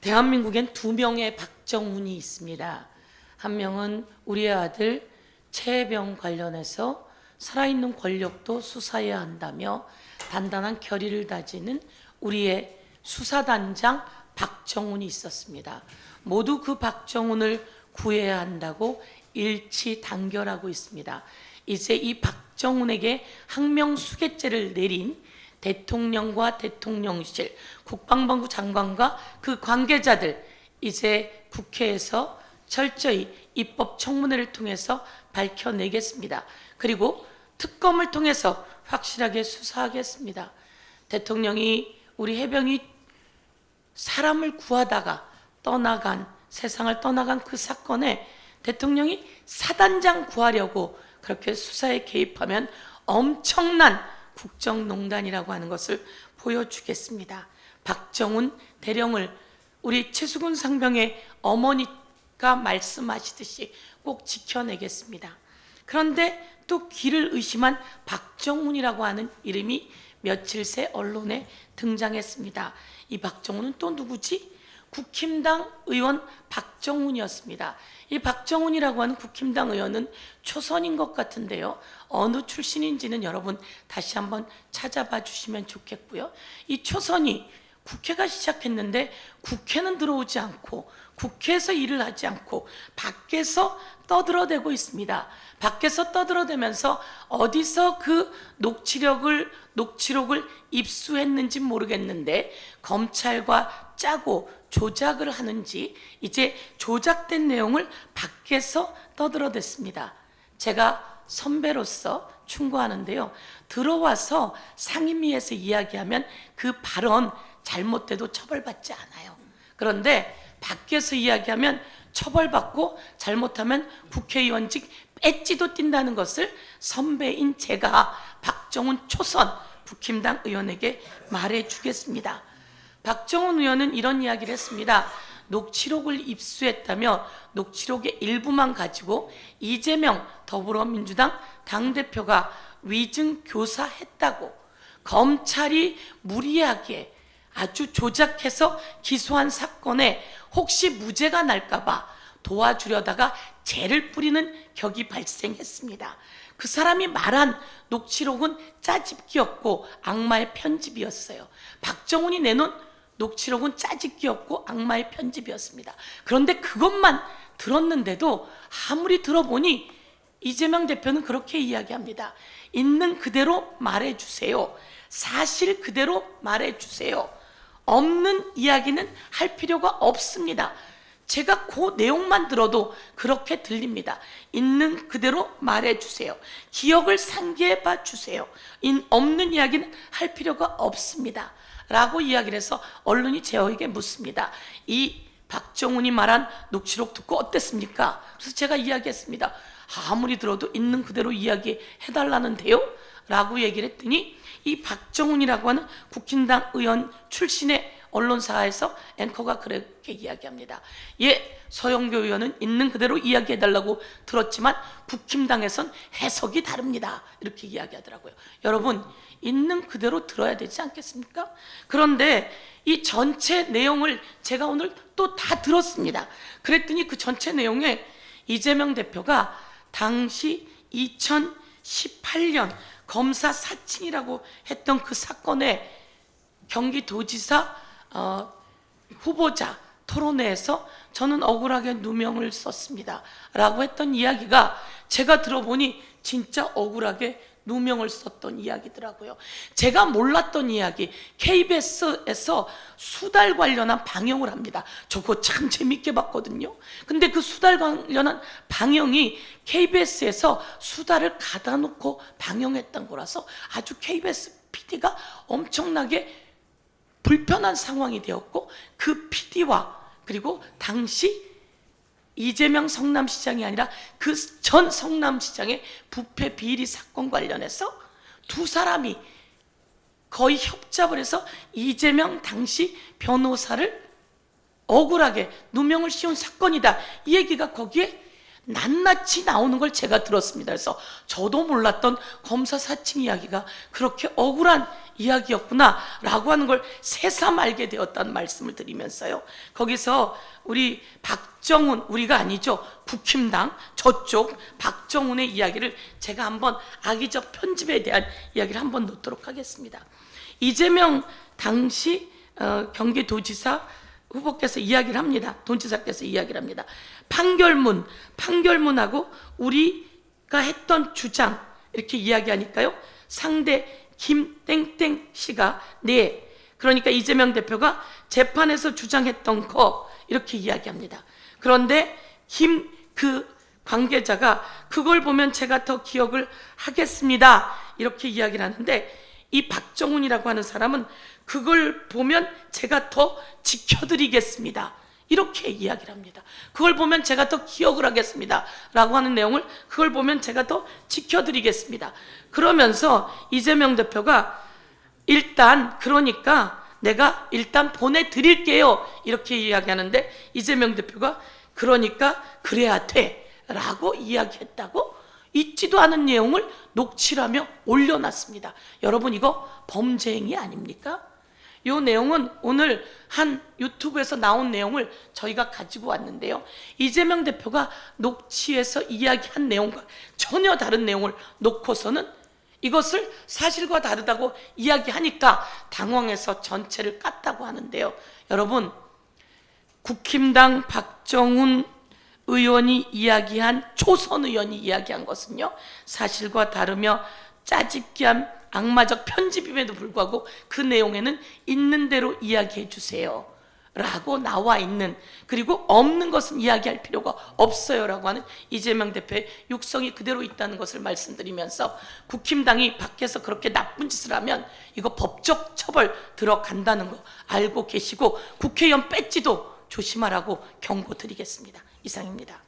대한민국엔 두 명의 박정훈이 있습니다. 한 명은 우리의 아들 최혜병 관련해서 살아있는 권력도 수사해야 한다며 단단한 결의를 다지는 우리의 수사단장 박정훈이 있었습니다. 모두 그 박정훈을 구해야 한다고 일치 단결하고 있습니다. 이제 이 박정훈에게 항명수괴죄를 내린 대통령과 대통령실, 국방부 장관과 그 관계자들, 이제 국회에서 철저히 입법 청문회를 통해서 밝혀내겠습니다. 그리고 특검을 통해서 확실하게 수사하겠습니다. 대통령이 우리 해병이 사람을 구하다가 세상을 떠나간 그 사건에 대통령이 사단장 구하려고 그렇게 수사에 개입하면 엄청난 국정농단이라고 하는 것을 보여주겠습니다. 박정훈 대령을 우리 최수근 상병의 어머니가 말씀하시듯이 꼭 지켜내겠습니다. 그런데 또 귀를 의심한 박정훈이라고 하는 이름이 며칠 새 언론에 등장했습니다. 이 박정훈은 또 누구지? 국힘당 의원 박정훈이었습니다. 이 박정훈이라고 하는 국힘당 의원은 초선인 것 같은데요. 어느 출신인지는 여러분 다시 한번 찾아봐 주시면 좋겠고요. 이 초선이 국회가 시작했는데 국회는 들어오지 않고 국회에서 일을 하지 않고 밖에서 떠들어대고 있습니다. 밖에서 떠들어대면서 어디서 그 녹취록을 입수했는지 모르겠는데 검찰과 짜고 조작을 하는지 이제 조작된 내용을 밖에서 떠들어댔습니다. 제가 선배로서 충고하는데요. 들어와서 상임위에서 이야기하면 그 발언 잘못돼도 처벌받지 않아요. 그런데 밖에서 이야기하면 처벌받고 잘못하면 국회의원직 배지도 띈다는 것을 선배인 제가 박정훈 초선 국힘당 의원에게 말해주겠습니다. 박정훈 의원은 이런 이야기를 했습니다. 녹취록을 입수했다며 녹취록의 일부만 가지고 이재명 더불어민주당 당대표가 위증 교사했다고 검찰이 무리하게 아주 조작해서 기소한 사건에 혹시 무죄가 날까봐 도와주려다가 죄를 뿌리는 격이 발생했습니다. 그 사람이 말한 녹취록은 짜집기였고 악마의 편집이었어요. 박정훈이 내놓은 녹취록은 짜집기였고 악마의 편집이었습니다. 그런데 그것만 들었는데도 아무리 들어보니 이재명 대표는 그렇게 이야기합니다. 있는 그대로 말해주세요. 사실 그대로 말해주세요. 없는 이야기는 할 필요가 없습니다. 제가 그 내용만 들어도 그렇게 들립니다. 있는 그대로 말해주세요. 기억을 상기해봐 주세요. 없는 이야기는 할 필요가 없습니다. 라고 이야기를 해서 언론이 저에게 묻습니다. 이 박정훈이 말한 녹취록 듣고 어땠습니까? 그래서 제가 이야기했습니다. 아무리 들어도 있는 그대로 이야기해달라는데요? 라고 얘기를 했더니 이 박정훈이라고 하는 국힘당 의원 출신의 언론사에서 앵커가 그렇게 이야기합니다. 예, 서영교 의원은 있는 그대로 이야기해달라고 들었지만 국힘당에선 해석이 다릅니다. 이렇게 이야기하더라고요. 여러분, 있는 그대로 들어야 되지 않겠습니까? 그런데 이 전체 내용을 제가 오늘 또 다 들었습니다. 그랬더니 그 전체 내용에 이재명 대표가 당시 2018년 검사 사칭이라고 했던 그 사건에 경기도지사 후보자 토론회에서 저는 억울하게 누명을 썼습니다 라고 했던 이야기가 제가 들어보니 진짜 억울하게 누명을 썼던 이야기더라고요. 제가 몰랐던 이야기, KBS에서 수달 관련한 방영을 합니다. 저거 참 재밌게 봤거든요. 근데 그 수달 관련한 방영이 KBS에서 수달을 가다 놓고 방영했던 거라서 아주 KBS PD가 엄청나게 불편한 상황이 되었고 그 PD와 그리고 당시 이재명 성남시장이 아니라 그 전 성남시장의 부패 비리 사건 관련해서 두 사람이 거의 협잡을 해서 이재명 당시 변호사를 억울하게 누명을 씌운 사건이다. 이 얘기가 거기에 낱낱이 나오는 걸 제가 들었습니다. 그래서 저도 몰랐던 검사 사칭 이야기가 그렇게 억울한 이야기였구나 라고 하는 걸 새삼 알게 되었다는 말씀을 드리면서요, 거기서 우리 박정훈, 우리가 아니죠, 국힘당 저쪽 박정훈의 이야기를 제가 한번 악의적 편집에 대한 이야기를 한번 놓도록 하겠습니다. 이재명 당시 경기도지사 후보께서 이야기를 합니다. 도지사께서 이야기를 합니다. 판결문하고 우리가 했던 주장 이렇게 이야기하니까요, 상대 김땡땡 씨가 네, 그러니까 이재명 대표가 재판에서 주장했던 거 이렇게 이야기합니다. 그런데 그 관계자가 그걸 보면 제가 더 기억을 하겠습니다 이렇게 이야기를 하는데, 이 박정훈이라고 하는 사람은 그걸 보면 제가 더 지켜드리겠습니다 이렇게 이야기를 합니다. 그걸 보면 제가 더 기억을 하겠습니다 라고 하는 내용을, 그걸 보면 제가 더 지켜드리겠습니다. 그러면서 이재명 대표가 일단 그러니까 내가 일단 보내드릴게요 이렇게 이야기하는데, 이재명 대표가 그러니까 그래야 돼 라고 이야기했다고 있지도 않은 내용을 녹취하며 올려놨습니다. 여러분, 이거 범죄 행위 아닙니까? 이 내용은 오늘 한 유튜브에서 나온 내용을 저희가 가지고 왔는데요, 이재명 대표가 녹취해서 이야기한 내용과 전혀 다른 내용을 놓고서는 이것을 사실과 다르다고 이야기하니까 당황해서 전체를 깠다고 하는데요, 여러분, 국힘당 박정훈 의원이 이야기한, 초선 의원이 이야기한 것은요, 사실과 다르며 짜집기한 악마적 편집임에도 불구하고 그 내용에는 있는 대로 이야기해 주세요 라고 나와 있는, 그리고 없는 것은 이야기할 필요가 없어요 라고 하는 이재명 대표의 육성이 그대로 있다는 것을 말씀드리면서, 국힘당이 밖에서 그렇게 나쁜 짓을 하면 이거 법적 처벌 들어간다는 거 알고 계시고 국회의원 배지도 조심하라고 경고드리겠습니다. 이상입니다.